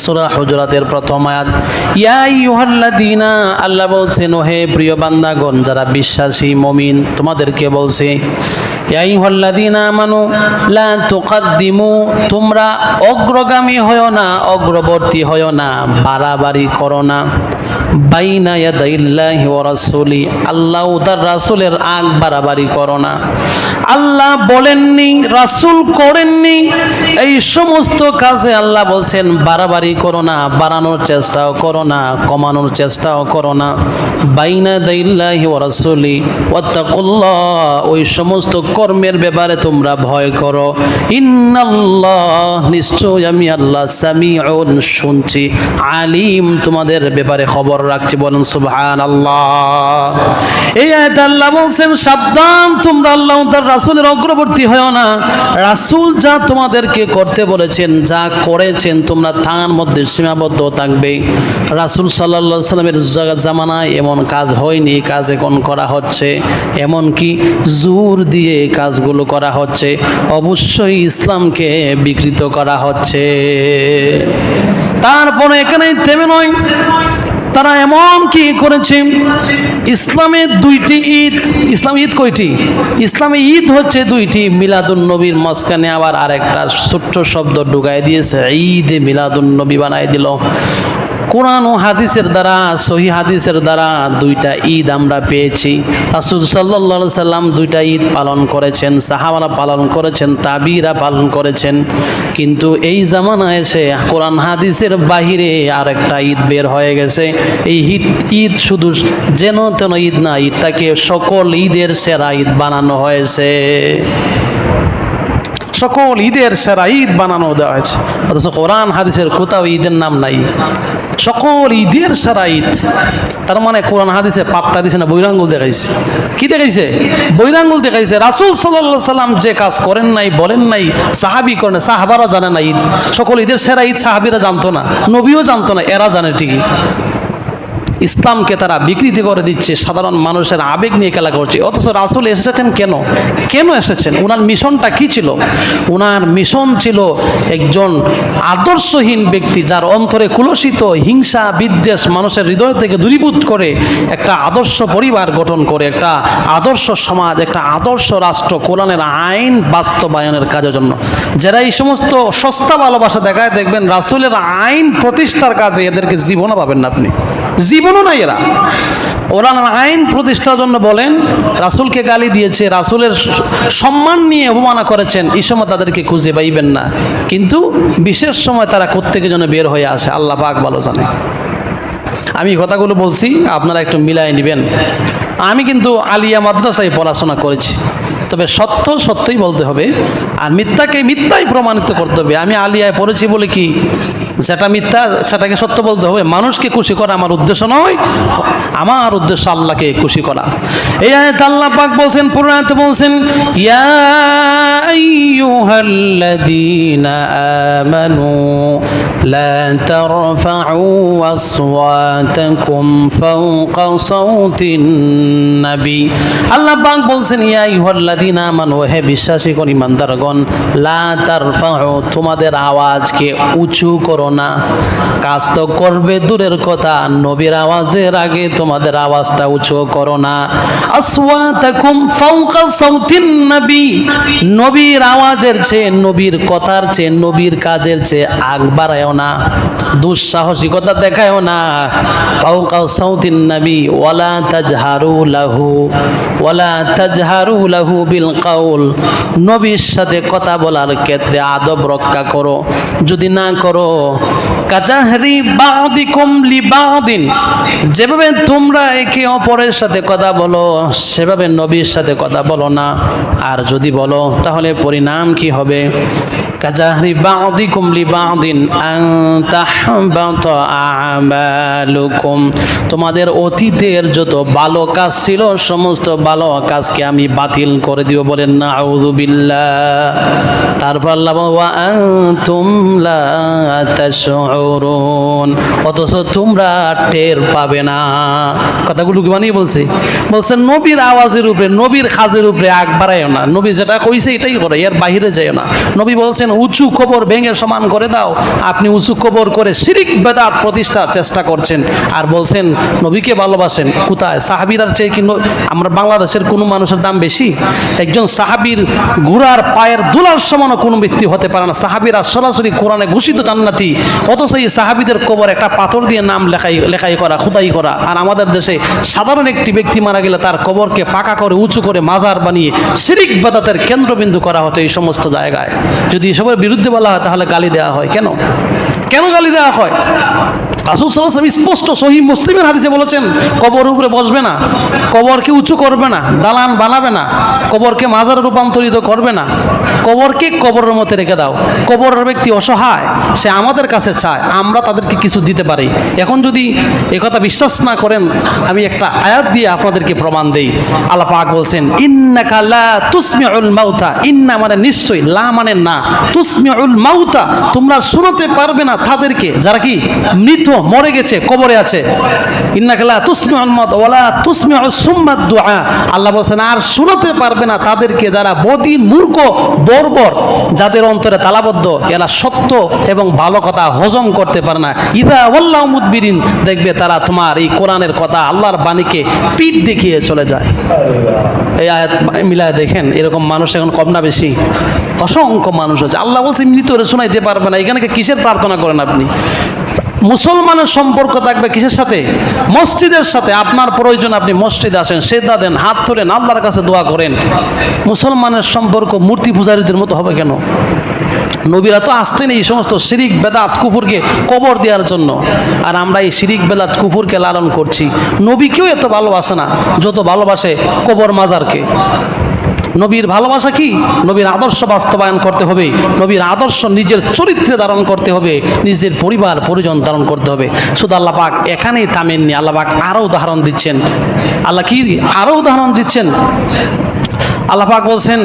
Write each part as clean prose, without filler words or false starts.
সূরা হুজুরাতের প্রথম আয়াত। ইয়া আইয়ুহাল্লাযীনা, আল্লাহ বলছেন ওহে প্রিয় বান্দাগণ যারা বিশ্বাসী মুমিন তোমাদেরকে বলছে, ইয়া আইয়ুহাল্লাযীনা আমানু লা তুকাদ্দিমু, তোমরা অগ্রগামী হয়ো না, অগ্রবর্তী হয়ো না, বাড়াবাড়ি করো না, বাইনা ইয়াদাইল্লাহি ওয়া রাসূলি, আল্লাহ ও তার রাসূলের আগ বাড়াবাড়ি করো না। আল্লাহ বলেননি, রাসূল করেননি, এই সমস্ত কাজে আল্লাহ বলছেন বাড়াবাড়ি করো না, বাড়ানোর চেষ্টাও করো না, কমানোর চেষ্টাও করো না। বাইনা ইয়াদাইল্লাহি ওয়া রাসূলি ওয়াত্তাকুল্লাহ, ওই সমস্ত কর্মের ব্যাপারে তোমরা ভয় করো। ইন্নাল্লাহ, নিশ্চয় আমি আল্লাহ, সামিউন, শুনছি, আলিম, তোমাদের ব্যাপারে খবর রাখছি। বলুন সুবহানাল্লাহ। এই আয়াতে আল্লাহ বলছেন সাবধান, তোমরা আল্লাহ তার রাসূলের অগ্রবর্তী হয়ো না। রাসূল যা তোমাদেরকে করতে বলেছেন, যা করেছেন, তোমরা তার মধ্যে সীমাবদ্ধ থাকবে। রাসূল সাল্লাল্লাহু আলাইহি সাল্লামের জামানায় এমন কাজ হয়নি, কাজ এখন করা হচ্ছে, এমনকি জোর দিয়ে কাজগুলো করা হচ্ছে, অবশ্যই ইসলামকে বিকৃত করা হচ্ছে। তারপরে এখানে থেমে নয়, তারা এমন কি করেছে, ইসলামের দুইটি ঈদ, ইসলাম ঈদ কয়টি? ইসলামে ঈদ হচ্ছে দুইটি, মিলাদুন নবীর মাঝখানে আবার আরেকটা ছোট্ট শব্দ ঢুকাই দিয়েছে, ঈদে মিলাদুন নবী বানাই দিল। কোরআন ও হাদিসের দ্বারা, সহি হাদিসের দ্বারা দুইটা ঈদ আমরা পেয়েছি। রাসূল সাল্লাল্লাহু আলাইহি সাল্লাম দুইটা ঈদ পালন করেছেন, সাহাবারা পালন করেছেন, তাবিরা পালন করেছেন। কিন্তু এই জামানায় এসে কোরআন হাদিসের বাহিরে আরেকটা ঈদ বের হয়ে গেছে। এই ঈদ শুধু যেন তেন ঈদ না, ঈদটাকে সকল ঈদের সেরা ঈদ বানানো হয়েছে, সকল ঈদের সেরা ঈদ বানানো দেওয়া হয়েছে। অথচ কোরআন হাদিসের কোথাও ঈদের নাম নাই, সকল ঈদের সেরা ঈদ। তার মানে কোরআন হাদিসে পাত্তা দিছে না, বৈরাঙ্গুল দেখাইছে। কি দেখাইছে? বৈরাঙ্গুল দেখাইছে। রাসূল সাল্লাল্লাহু আলাইহি সাল্লাম যে কাজ করেন নাই, বলেন নাই, সাহাবী করেন, সাহাবারা জানে না ঈদ, সকল ঈদের সেরা ঈদ সাহাবীরা জানতো না, নবীও জানতো না, এরা জানে ঠিকই। ইসলামকে তারা বিকৃতি করে দিচ্ছে, সাধারণ মানুষের আবেগ নিয়ে খেলা করছে। অথচ রাসূল এসেছেন কেন? কেন এসেছেন? ওনার মিশনটা কি ছিল? ওনার মিশন ছিল একজন আদর্শহীন ব্যক্তি, যার অন্তরে কুলসিত হিংসা বিদ্বেষ মানুষের হৃদয় থেকে দূরীভূত করে একটা আদর্শ পরিবার গঠন করে, একটা আদর্শ সমাজ, একটা আদর্শ রাষ্ট্র, কোরআনের আইন বাস্তবায়নের কাজের জন্য। যারা এই সমস্ত সস্তা ভালোবাসা দেখায়, দেখবেন রাসূলের আইন প্রতিষ্ঠার কাজে এদেরকে জীবনও পাবেন না আপনি, জীবনও নাই। এরা কোরআনের আইন প্রতিষ্ঠার জন্য বলেন, রাসূলকে গালি দিয়েছে, রাসূলের সম্মান নিয়ে অবমাননা করেছেন, এই সময় তাদেরকে খুঁজে পাইবেন না। কিন্তু বিশেষ সময় তারা কোত্থেকে যেন বের হয়ে আসে, আল্লাহ পাক ভালো জানে। আমি কথাগুলো বলছি, আপনারা একটু মিলাই নেবেন। আমি কিন্তু আলিয়া মাদ্রাসায় পড়াশোনা করেছি, তবে সত্য সত্যই বলতে হবে, আর মিথ্যাকে মিথ্যাই প্রমাণিত করতে হবে। আমি আলিয়ায় পড়েছি বলে কি যেটা মিথ্যা সেটাকে সত্য বলতে হবে? মানুষকে খুশি করা আমার উদ্দেশ্য নয়, আমার উদ্দেশ্য আল্লাহকে খুশি করা। এই আয়াতে আল্লাহ পাক বলছেন, পুরো আয়াতে বলছেন, ইয়া আইয়ুহাল্লাযীনা আমানু লা তারফাউ আসওয়াতাকুম ফাওকা সাওতিন নবী। আল্লাহ পাক বলছেন, ইয়া আইয়ুহাল্লাযীনা আমানু, হে বিশ্বাসীগণ, ঈমানদারগণ, লা তারফাউ, তোমাদের আওয়াজকে উঁচু করো না। কাজ তো করবে দূরের কথা, নবীর আওয়াজের আগে তোমাদের আওয়াজটা উঁচু করো না। আসওয়াতাকুম ফাওকা সাওতিন নবী, নবীর আওয়াজের চেয়ে, নবীর কথার চেয়ে, নবীর কাজের চেয়ে আগ বাড়ায়ও না, দুঃসাহসিকতা দেখায়ও না। ফাওকা সাওতিন নবী ওয়ালা তাজহারু লাহু, ওয়ালা তাজহারু লাহু বিল কাউল, নবীর সাথে কথা বলার ক্ষেত্রে আদব রক্ষা করো। যদি না করো, কাজাহরি বাউদিকুম লিবাউদিন, যেভাবে তোমরা একে অপরের সাথে কথা বলো সেভাবে নবীর সাথে কথা বলো না। আর যদি বলো তাহলে পরিণাম কি হবে? কাজাহরি বাউদিকুম লিবাউদিন আন তাহবাতা আমালুকুম, তোমাদের অতীতের যত ভালো কাজ ছিল সমস্ত ভালো কাজকে আমি বাতিল করে দিব। বলেন না আউযুবিল্লাহ। তারপর আল্লাহ ওয়া আনতুম লা তাশউরুন, অথচ তোমরা টের পাবে না। কথাগুলো কি বানিয়ে বলছেন নবীর আওয়াজের উপরে, নবীর কাজের উপরে আগ বাড়ায়ও না। নবী যেটা কইছে এটাই করো, এর বাইরে যায় না। নবী বলছেন উঁচু কবর ভেঙে সমান করে দাও, আপনি উঁচু কবর করে শিরিক বেদাত প্রতিষ্ঠার চেষ্টা করছেন আর বলছেন নবীকে ভালোবাসেন। কোথায়? সাহাবীরার চেয়ে কিন্তু আমরা বাংলাদেশের কোনো মানুষের দাম বেশি? একজন সাহাবীর ঘোড়ার পায়ের দুলার সমানও কোনো ব্যক্তি হতে পারে না। সাহাবীরা সরাসরি কোরআনে ঘোষিত জান্নাতি, অথচ এই সাহাবীদের কবর একটা পাথর দিয়ে নাম লেখাই করা, খোদাই করা। আর আমাদের দেশে সাধারণ একটি ব্যক্তি মারা গেলে তার কবরকে পাকা করে উঁচু করে মাজার বানিয়ে শিরিক বেদাতের কেন্দ্রবিন্দু করা হতো এই সমস্ত জায়গায়। যদি এসবের বিরুদ্ধে বলা হয় তাহলে গালি দেওয়া হয় কেন? কেন গালি দেওয়া হয়? রাসূল সাল্লাল্লাহু আলাইহি ওয়াসাল্লাম স্পষ্ট সহিহ মুসলিমের হাদিসে বলেছেন কবর উপরে বসবে না, কবরকে উঁচু করবে না, দালান বানাবে না, কবরকে মাজারে রূপান্তরিত করবে না, কবরকে কবরের মধ্যে রেখে দাও। কবরের ব্যক্তি অসহায়, সে আমাদের কাছে চায়, আমরা তাদেরকে কিছু দিতে পারি। এখন যদি একথা বিশ্বাস না করেন, আমি একটা আয়াত দিয়ে আপনাদেরকে প্রমাণ দেই। আল্লাহ পাক বলছেন ইন্নাকা লা তুসমিউল মাউতা, ইন্না মানে নিশ্চয়, লা মানে না, তুসমিউল মাউতা তোমরা শোনাতে পারবে না তাদেরকে যারা কি মৃত, মরে গেছে, কবরে আছে। ইন্নাকা লা তুসমিউল মাউতা ওয়ালা তুসমিউস সুম্মাদ দুআ, আল্লাহ বলেন আর শোনাতে পারবে না তাদেরকে যারা বদিন, মূর্খ, বর্বর, যাদের অন্তরে তালাবদ্ধ, এরা সত্য এবং ভালো কথা হজম করতে পারে না। ইদা ওয়াল্লাহু মুদবিরিন, দেখবে তারা তোমার এই কোরআনের কথা, আল্লাহর বাণীকে পিঠ দেখিয়ে চলে যায়। এই আয়াত মিলায় দেখেন, এরকম মানুষ এখন কম না বেশি? অসংখ্য মানুষ আছে। আল্লাহ বলছে মৃতরে শোনাইতে পারবে না। এখানে কিসের প্রার্থনা করেন আপনি? মুসলমানের সম্পর্ক থাকবে কিসের সাথে? মসজিদের সাথে। আপনার প্রয়োজন আপনি মসজিদে আসেন, সেজদা দেন, হাত তোলেন, আল্লাহর কাছে দোয়া করেন। মুসলমানের সম্পর্ক মূর্তি পূজারীদের মতো হবে কেন? নবীরা তো আসতেন এই সমস্ত শিরিক বেদাত কুফুরকে কবর দেওয়ার জন্য, আর আমরা এই শিরিক বেদাত কুফুরকে লালন করছি। নবীকেও এত ভালোবাসে না যত ভালোবাসে কবর মাজারকে। নবীর ভালোবাসা কি? নবীর আদর্শ বাস্তবায়ন করতে হবে, নবীর আদর্শ নিজের চরিত্রে ধারণ করতে হবে, নিজের পরিবার পরিজন ধারণ করতে হবে। শুধু আল্লাহ পাক এখানেই থামেননি, আল্লাহ পাক আরও উদাহরণ দিচ্ছেন। আল্লাহ কি আরও উদাহরণ দিচ্ছেন? আল্লাহ পাক বলছেন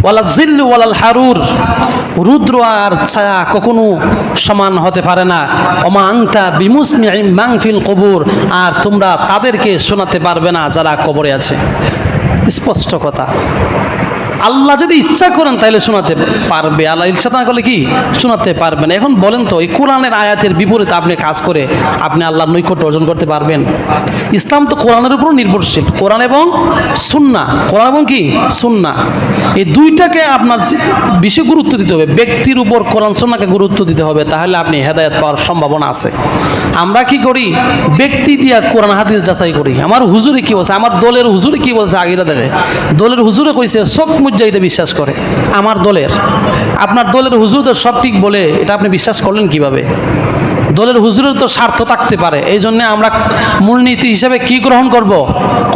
ওয়ালা জিল্লু ওয়ালাল হারুর, রুদ্র আর ছায়া কখনো সমান হতে পারে না। ওমা আনতা বিমুসমিঈন মান ফিল কুবুর, আর তোমরা তাদেরকে শোনাতে পারবে না যারা কবরে আছে। স্পষ্ট কথা। আল্লাহ যদি ইচ্ছা করেন তাহলে শোনাতে পারবে, আল্লাহ ইচ্ছা না করলে কি শোনাতে পারবে না। এখন বলেন তো, এই কোরআনের আয়াতের বিপরীতে আপনি কাজ করে আপনি আল্লাহর নৈকট্য অর্জন করতে পারবেন? ইসলাম তো কোরআনের উপর নির্ভরশীল, কোরআন এবং সুন্নাহ, কোরআন এবং কি সুন্নাহ, এই দুইটাকে আপনার বেশি গুরুত্ব দিতে হবে। ব্যক্তির উপর কোরআন সুন্নাহকে গুরুত্ব দিতে হবে, তাহলে আপনি হেদায়েত পাওয়ার সম্ভাবনা আছে। আমরা কি করি? ব্যক্তি দিয়া কোরআন হাদিস যাচাই করি। আমার হুজুরে কি বলছে, আমার দলের হুজুরে কি বলছে, আগেটা দেখে দলের হুজুরে কইছে, চোখ মুজ্জা এটা বিশ্বাস করে। আমার দলের, আপনার দলের হুজুরদের সব ঠিক বলে এটা আপনি বিশ্বাস করলেন কিভাবে? দলের হুজুরের তো স্বার্থ থাকতে পারে। এই জন্য আমরা মূলনীতি হিসেবে কি গ্রহণ করব?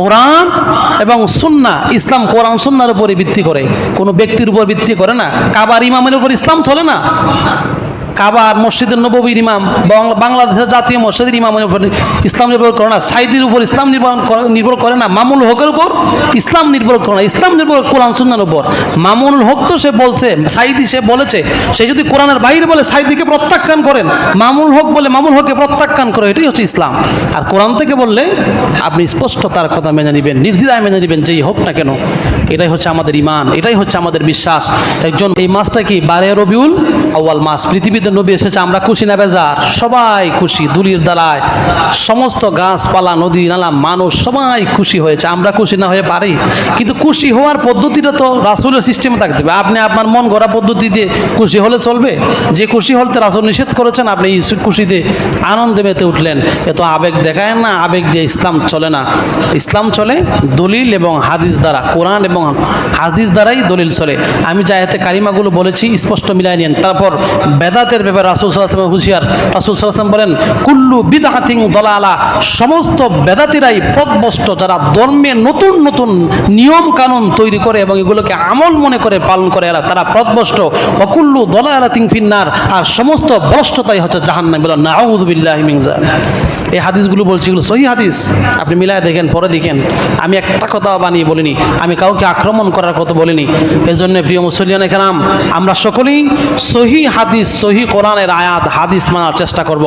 কোরআন এবং সুন্নাহ। ইসলাম কোরআন সুন্নাহর উপরে ভিত্তি করে, কোনো ব্যক্তির উপর ভিত্তি করে না। কাবার ইমামের উপর ইসলাম চলে না। কাবার মসজিদের নববীর ইমাম, বাংলাদেশের জাতীয় মসজিদের ইমামের উপর ইসলাম নির্ভর করে না। সাইদির উপর ইসলাম নির্ভর করে না। মামুনুল হকের উপর ইসলাম নির্ভর করে না। ইসলাম নির্ভর কোরআন সুন্নাহর উপর। মামুনুল হক তো সে বলছে, সাইদি সে বলেছে, সে যদি কোরআনের বাইরে বলে সাইদিকে প্রত্যাখ্যান করেন, মামুনুল হক বলে মামুনুল হককে প্রত্যাখ্যান করে, এটাই হচ্ছে ইসলাম। আর কোরআন থেকে বললে আপনি স্পষ্ট তার কথা মেনে নেবেন, নির্দ্বিধায় মেনে নেবেন, যেই হোক না কেন। এটাই হচ্ছে আমাদের ইমান, এটাই হচ্ছে আমাদের বিশ্বাস। একজন এই মাসটা কি 12 রবিউল আউয়াল মাস, পৃথিবীতে নবী এসেছে, আমরা খুশি না বেজার? সবাই খুশি। দুলির দ্বারায় সমস্ত গাছপালা, নদী নালা, মানুষ সবাই খুশি হয়েছে। আমরা খুশি না হয়ে পারি? কিন্তু খুশি হওয়ার পদ্ধতিটা তো রাসূলের সিস্টেমে থাকতে হবে। আপনি আপনার মন গড়া পদ্ধতি দিয়ে খুশি হলে চলবে? যে খুশি হতে রাসূল নিষেধ করেছেন, আপনি এই খুশিতে আনন্দে মেতে উঠলেন, এত আবেগ দেখায় না। আবেগ দিয়ে ইসলাম চলে না। ইসলাম চলে দলিল এবং হাদিস দ্বারা, কোরআন এবং হাদিস দ্বারাই দলিল চলে। আমি যে আয়াতে কারিমাগুলো বলেছি স্পষ্ট মিলাই নিন। তারপর বেদাতের ব্যাপারে রাসূল সাল্লাল্লাহু আলাইহি ওয়াসাল্লাম হুঁশিয়ার। রাসূল সাল্লাল্লাহু আলাইহি ওয়াসাল্লাম বলেন কুল্লু বিদআতিন দালালা, সমস্ত বেদাতিরাই পথভ্রষ্ট, যারা ধর্মে নতুন নতুন নিয়ম কানুন তৈরি করে এবং এগুলোকে আমল মনে করে পালন করে, তারা পথভ্রষ্ট। ওয়া কুল্লু দালালাতিন ফিন্নার, আর সমস্ত ভ্রষ্টতাই হচ্ছে জাহান্নাম। বলেন নাউযু বিল্লাহি মিন যালিক। এই হাদিসগুলো বলছি, এগুলো সহিহ হাদিস, আপনি মিলায় দেখেন, পরে দেখেন। আমি একটা কথা বানিয়ে বলিনি, আমি কাউকে আক্রমণ করার কথা বলিনি। এজন্য প্রিয় মুসলিয়ানে কেরাম, আমরা সকলেই সহিহ হাদিস, সহিহ কোরআনের আয়াত হাদিস মানার চেষ্টা করব।